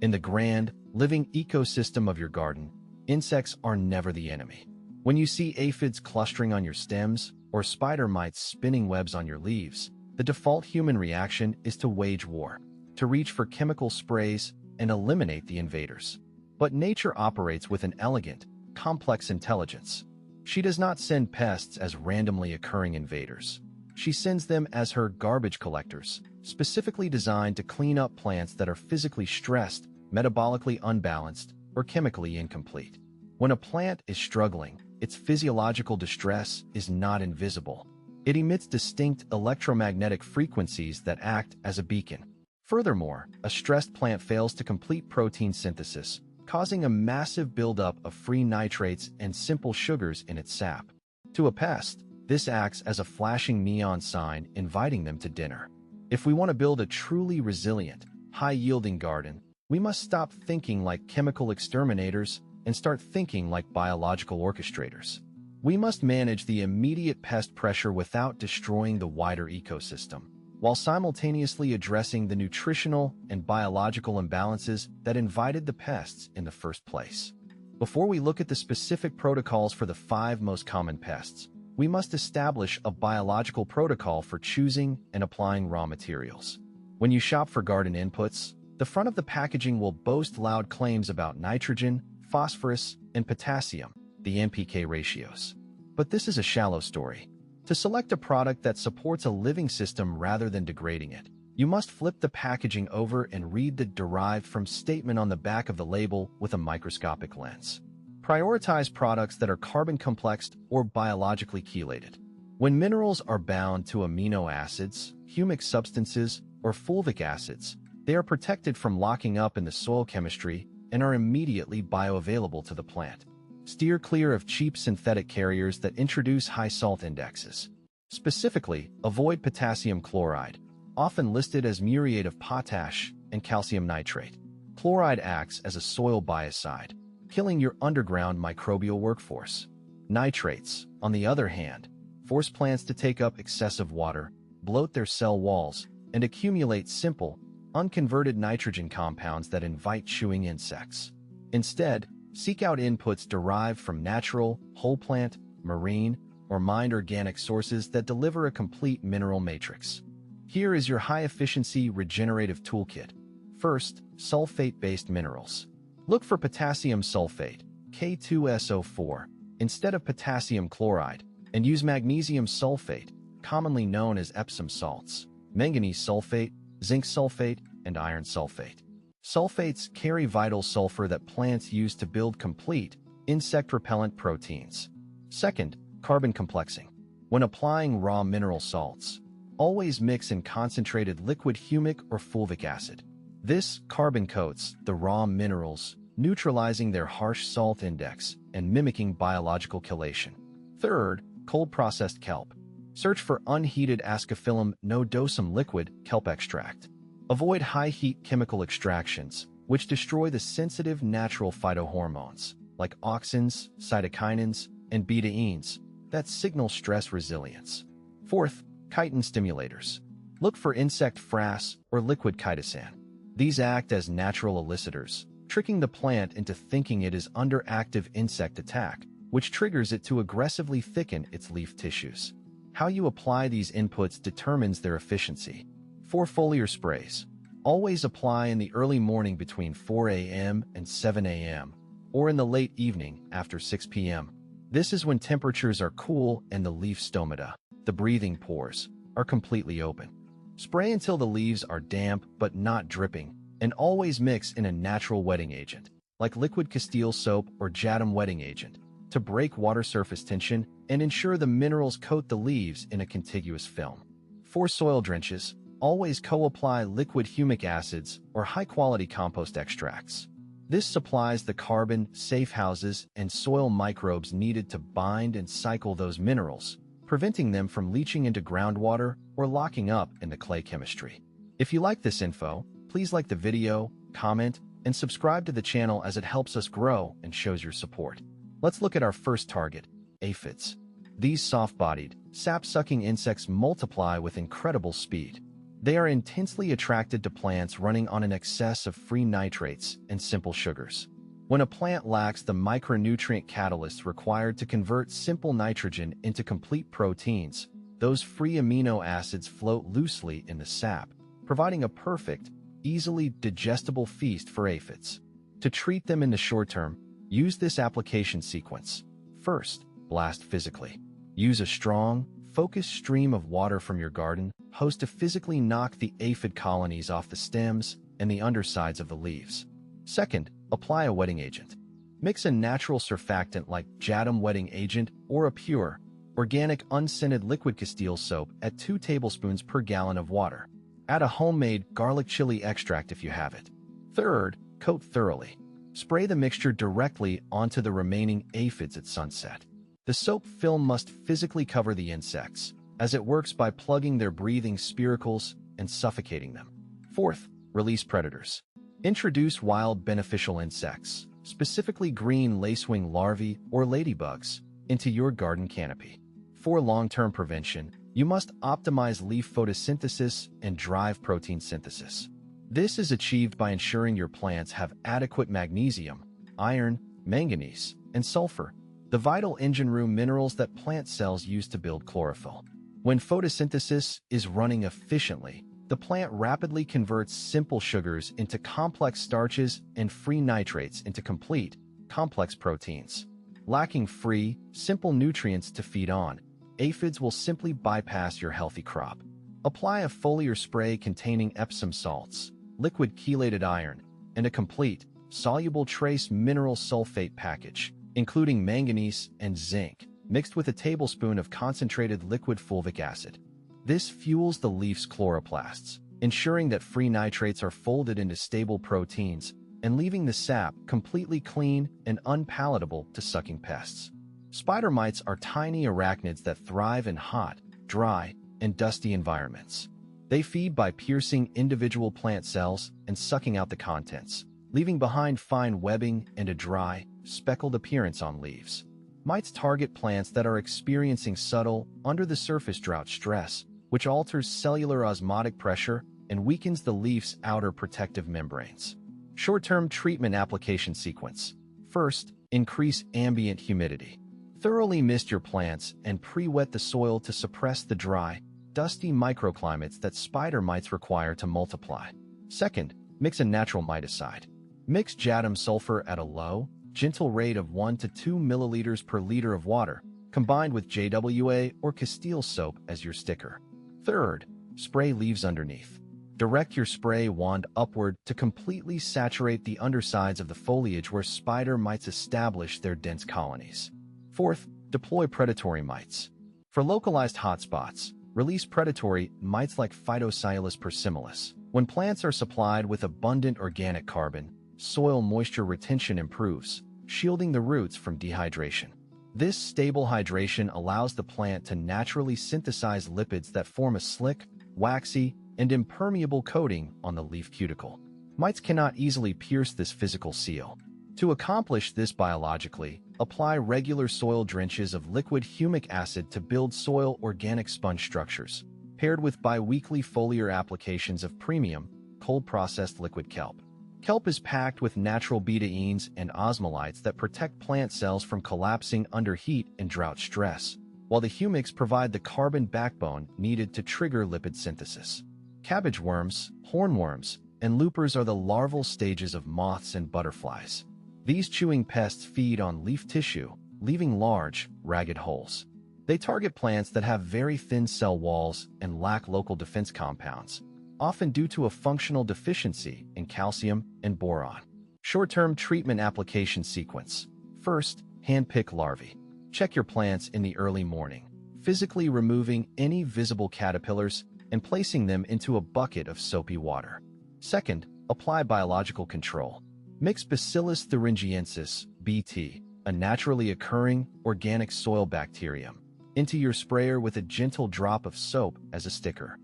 In the grand, living ecosystem of your garden, insects are never the enemy. When you see aphids clustering on your stems or spider mites spinning webs on your leaves, the default human reaction is to wage war, to reach for chemical sprays and eliminate the invaders. But nature operates with an elegant, complex intelligence. She does not send pests as randomly occurring invaders. She sends them as her garbage collectors, specifically designed to clean up plants that are physically stressed, metabolically unbalanced, or chemically incomplete. When a plant is struggling, its physiological distress is not invisible. It emits distinct electromagnetic frequencies that act as a beacon. Furthermore, a stressed plant fails to complete protein synthesis, causing a massive buildup of free nitrates and simple sugars in its sap. To a pest, this acts as a flashing neon sign inviting them to dinner. If we want to build a truly resilient, high-yielding garden, we must stop thinking like chemical exterminators and start thinking like biological orchestrators. We must manage the immediate pest pressure without destroying the wider ecosystem, while simultaneously addressing the nutritional and biological imbalances that invited the pests in the first place. Before we look at the specific protocols for the 5 most common pests, we must establish a biological protocol for choosing and applying raw materials. When you shop for garden inputs, the front of the packaging will boast loud claims about nitrogen, phosphorus, and potassium, the NPK ratios. But this is a shallow story. To select a product that supports a living system rather than degrading it, you must flip the packaging over and read the derived from statement on the back of the label with a microscopic lens. Prioritize products that are carbon complexed or biologically chelated. When minerals are bound to amino acids, humic substances, or fulvic acids, they are protected from locking up in the soil chemistry and are immediately bioavailable to the plant. Steer clear of cheap synthetic carriers that introduce high salt indexes. Specifically, avoid potassium chloride, often listed as muriate of potash and calcium nitrate. Chloride acts as a soil biocide, killing your underground microbial workforce. Nitrates, on the other hand, force plants to take up excessive water, bloat their cell walls, and accumulate simple, unconverted nitrogen compounds that invite chewing insects. Instead, seek out inputs derived from natural, whole plant, marine, or mined organic sources that deliver a complete mineral matrix. Here is your high-efficiency regenerative toolkit. First, sulfate-based minerals. Look for potassium sulfate, K2SO4, instead of potassium chloride, and use magnesium sulfate, commonly known as Epsom salts, manganese sulfate, zinc sulfate, and iron sulfate. Sulfates carry vital sulfur that plants use to build complete, insect-repellent proteins. Second, carbon complexing. When applying raw mineral salts, always mix in concentrated liquid humic or fulvic acid. This carbon coats the raw minerals, neutralizing their harsh salt index and mimicking biological chelation. Third, cold-processed kelp. Search for unheated Ascophyllum nodosum liquid kelp extract. Avoid high-heat chemical extractions, which destroy the sensitive natural phytohormones, like auxins, cytokinins, and betaines, that signal stress resilience. Fourth, chitin stimulators. Look for insect frass or liquid chitosan. These act as natural elicitors, tricking the plant into thinking it is under active insect attack, which triggers it to aggressively thicken its leaf tissues. How you apply these inputs determines their efficiency. For foliar sprays, always apply in the early morning between 4 a.m. and 7 a.m., or in the late evening after 6 p.m. This is when temperatures are cool and the leaf stomata, the breathing pores, are completely open. Spray until the leaves are damp but not dripping, and always mix in a natural wetting agent, like liquid Castile soap or Jadam wetting agent, to break water surface tension and ensure the minerals coat the leaves in a contiguous film. For soil drenches, always co-apply liquid humic acids or high-quality compost extracts. This supplies the carbon, safe houses, and soil microbes needed to bind and cycle those minerals, preventing them from leaching into groundwater or locking up in the clay chemistry. If you like this info, please like the video, comment, and subscribe to the channel as it helps us grow and shows your support. Let's look at our first target, aphids. These soft-bodied, sap-sucking insects multiply with incredible speed. They are intensely attracted to plants running on an excess of free nitrates and simple sugars. When a plant lacks the micronutrient catalysts required to convert simple nitrogen into complete proteins, those free amino acids float loosely in the sap, providing a perfect, easily digestible feast for aphids. To treat them in the short term, use this application sequence. First, blast physically. Use a strong, focused stream of water from your garden hose to physically knock the aphid colonies off the stems and the undersides of the leaves. Second, apply a wetting agent. Mix a natural surfactant like Jadam wetting agent or a pure, organic unscented liquid Castile soap at 2 tablespoons per gallon of water. Add a homemade garlic chili extract if you have it. Third, coat thoroughly. Spray the mixture directly onto the remaining aphids at sunset. The soap film must physically cover the insects, as it works by plugging their breathing spiracles and suffocating them. Fourth, release predators. Introduce wild beneficial insects, specifically green lacewing larvae or ladybugs, into your garden canopy. For long-term prevention, you must optimize leaf photosynthesis and drive protein synthesis. This is achieved by ensuring your plants have adequate magnesium, iron, manganese, and sulfur, the vital engine room minerals that plant cells use to build chlorophyll. When photosynthesis is running efficiently, the plant rapidly converts simple sugars into complex starches and free nitrates into complete, complex proteins. Lacking free, simple nutrients to feed on, aphids will simply bypass your healthy crop. Apply a foliar spray containing Epsom salts, liquid chelated iron, and a complete, soluble trace mineral sulfate package, including manganese and zinc, mixed with a tablespoon of concentrated liquid fulvic acid. This fuels the leaf's chloroplasts, ensuring that free nitrates are folded into stable proteins and leaving the sap completely clean and unpalatable to sucking pests. Spider mites are tiny arachnids that thrive in hot, dry, and dusty environments. They feed by piercing individual plant cells and sucking out the contents, leaving behind fine webbing and a dry, speckled appearance on leaves. Mites target plants that are experiencing subtle, under-the-surface drought stress, which alters cellular osmotic pressure and weakens the leaf's outer protective membranes. Short-term treatment application sequence. First, increase ambient humidity. Thoroughly mist your plants and pre-wet the soil to suppress the dry, dusty microclimates that spider mites require to multiply. Second, mix a natural miticide. Mix Jadam sulfur at a low, gentle rate of 1 to 2 milliliters per liter of water, combined with JWA or Castile soap as your sticker. Third, spray leaves underneath. Direct your spray wand upward to completely saturate the undersides of the foliage where spider mites establish their dense colonies. Fourth, deploy predatory mites. For localized hotspots, release predatory mites like Phytocylus persimilis. When plants are supplied with abundant organic carbon, soil moisture retention improves, shielding the roots from dehydration. This stable hydration allows the plant to naturally synthesize lipids that form a slick, waxy, and impermeable coating on the leaf cuticle. Mites cannot easily pierce this physical seal. To accomplish this biologically, apply regular soil drenches of liquid humic acid to build soil organic sponge structures, paired with bi-weekly foliar applications of premium, cold-processed liquid kelp. Kelp is packed with natural betaines and osmolytes that protect plant cells from collapsing under heat and drought stress, while the humics provide the carbon backbone needed to trigger lipid synthesis. Cabbage worms, hornworms, and loopers are the larval stages of moths and butterflies. These chewing pests feed on leaf tissue, leaving large, ragged holes. They target plants that have very thin cell walls and lack local defense compounds, often due to a functional deficiency in calcium and boron. Short-term treatment application sequence. First, handpick larvae. Check your plants in the early morning, physically removing any visible caterpillars and placing them into a bucket of soapy water. Second, apply biological control. Mix Bacillus thuringiensis, BT, a naturally occurring organic soil bacterium, into your sprayer with a gentle drop of soap as a sticker.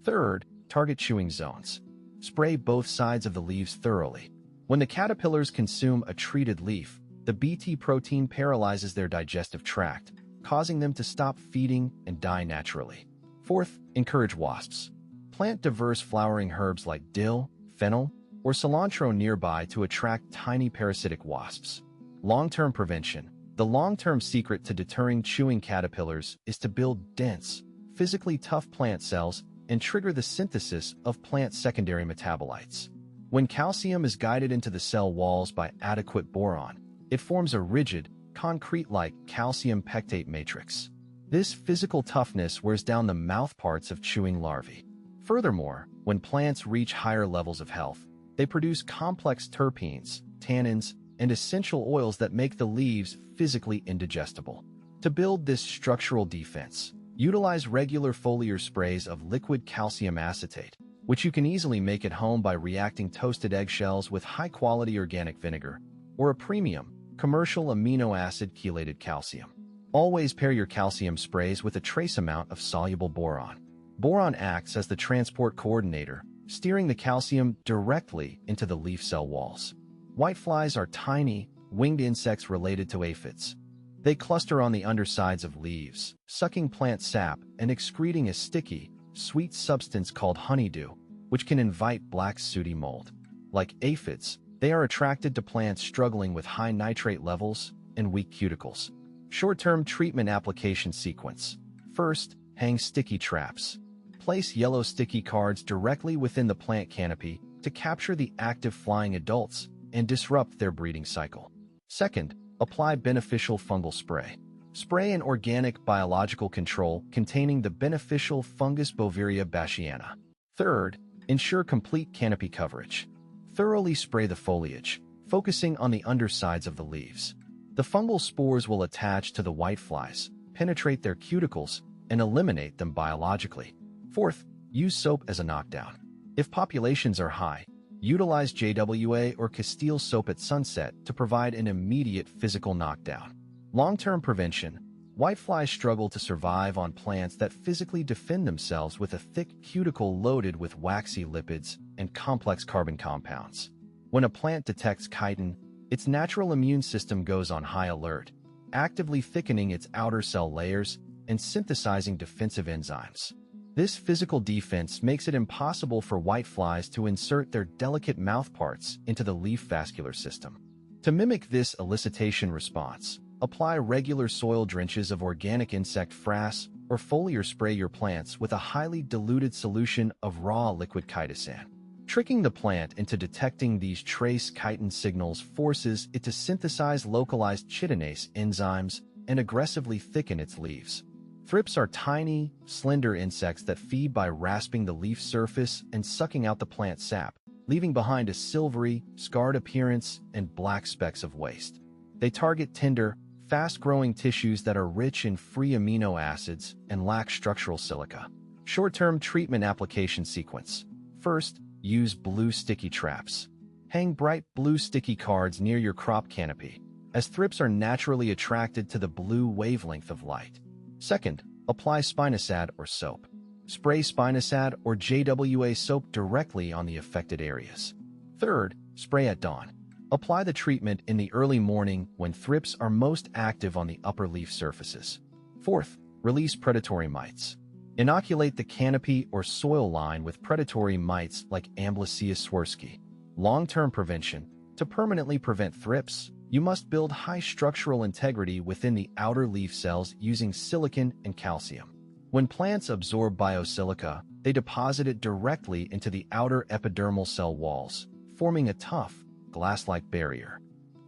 Third, target chewing zones. Spray both sides of the leaves thoroughly. When the caterpillars consume a treated leaf, the BT protein paralyzes their digestive tract, causing them to stop feeding and die naturally. Fourth, encourage wasps. Plant diverse flowering herbs like dill, fennel, or cilantro nearby to attract tiny parasitic wasps. Long-term prevention. The long-term secret to deterring chewing caterpillars is to build dense, physically tough plant cells and trigger the synthesis of plant secondary metabolites. When calcium is guided into the cell walls by adequate boron, it forms a rigid, concrete-like calcium pectate matrix. This physical toughness wears down the mouthparts of chewing larvae. Furthermore, when plants reach higher levels of health, they produce complex terpenes, tannins, and essential oils that make the leaves physically indigestible. To build this structural defense, utilize regular foliar sprays of liquid calcium acetate, which you can easily make at home by reacting toasted eggshells with high-quality organic vinegar, or a premium, commercial amino acid chelated calcium. Always pair your calcium sprays with a trace amount of soluble boron. Boron acts as the transport coordinator, steering the calcium directly into the leaf cell walls. Whiteflies are tiny, winged insects related to aphids. They cluster on the undersides of leaves, sucking plant sap and excreting a sticky, sweet substance called honeydew, which can invite black sooty mold. Like aphids, they are attracted to plants struggling with high nitrate levels and weak cuticles. Short-term treatment application sequence. First, hang sticky traps. Place yellow sticky cards directly within the plant canopy to capture the active flying adults and disrupt their breeding cycle. Second, apply beneficial fungal spray. Spray an organic biological control containing the beneficial fungus Boveria bachiana. Third, ensure complete canopy coverage. Thoroughly spray the foliage, focusing on the undersides of the leaves. The fungal spores will attach to the whiteflies, penetrate their cuticles, and eliminate them biologically. Fourth, use soap as a knockdown. If populations are high, utilize JWA or Castile soap at sunset to provide an immediate physical knockdown. Long-term prevention. Whiteflies struggle to survive on plants that physically defend themselves with a thick cuticle loaded with waxy lipids and complex carbon compounds. When a plant detects chitin, its natural immune system goes on high alert, actively thickening its outer cell layers and synthesizing defensive enzymes. This physical defense makes it impossible for whiteflies to insert their delicate mouthparts into the leaf vascular system. To mimic this elicitation response, apply regular soil drenches of organic insect frass or foliar spray your plants with a highly diluted solution of raw liquid chitosan. Tricking the plant into detecting these trace chitin signals forces it to synthesize localized chitinase enzymes and aggressively thicken its leaves. Thrips are tiny, slender insects that feed by rasping the leaf surface and sucking out the plant sap, leaving behind a silvery, scarred appearance and black specks of waste. They target tender, fast-growing tissues that are rich in free amino acids and lack structural silica. Short-term treatment application sequence. First, use blue sticky traps. Hang bright blue sticky cards near your crop canopy, as thrips are naturally attracted to the blue wavelength of light. Second, apply spinosad or soap. Spray spinosad or JWA soap directly on the affected areas. Third, spray at dawn. Apply the treatment in the early morning when thrips are most active on the upper leaf surfaces. Fourth, release predatory mites. Inoculate the canopy or soil line with predatory mites like Amblysia swirsky. Long-term prevention. To permanently prevent thrips, you must build high structural integrity within the outer leaf cells using silicon and calcium. When plants absorb biosilica, they deposit it directly into the outer epidermal cell walls, forming a tough, glass-like barrier.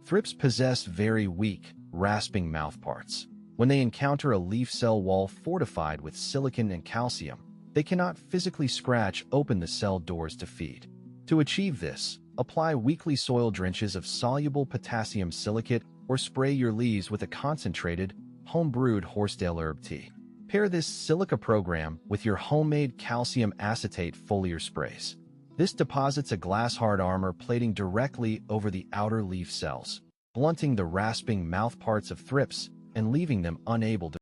Thrips possess very weak, rasping mouthparts. When they encounter a leaf cell wall fortified with silicon and calcium, they cannot physically scratch open the cell doors to feed. To achieve this, apply weekly soil drenches of soluble potassium silicate or spray your leaves with a concentrated, home-brewed horsedale herb tea. Pair this silica program with your homemade calcium acetate foliar sprays. This deposits a glass-hard armor plating directly over the outer leaf cells, blunting the rasping mouthparts of thrips and leaving them unable to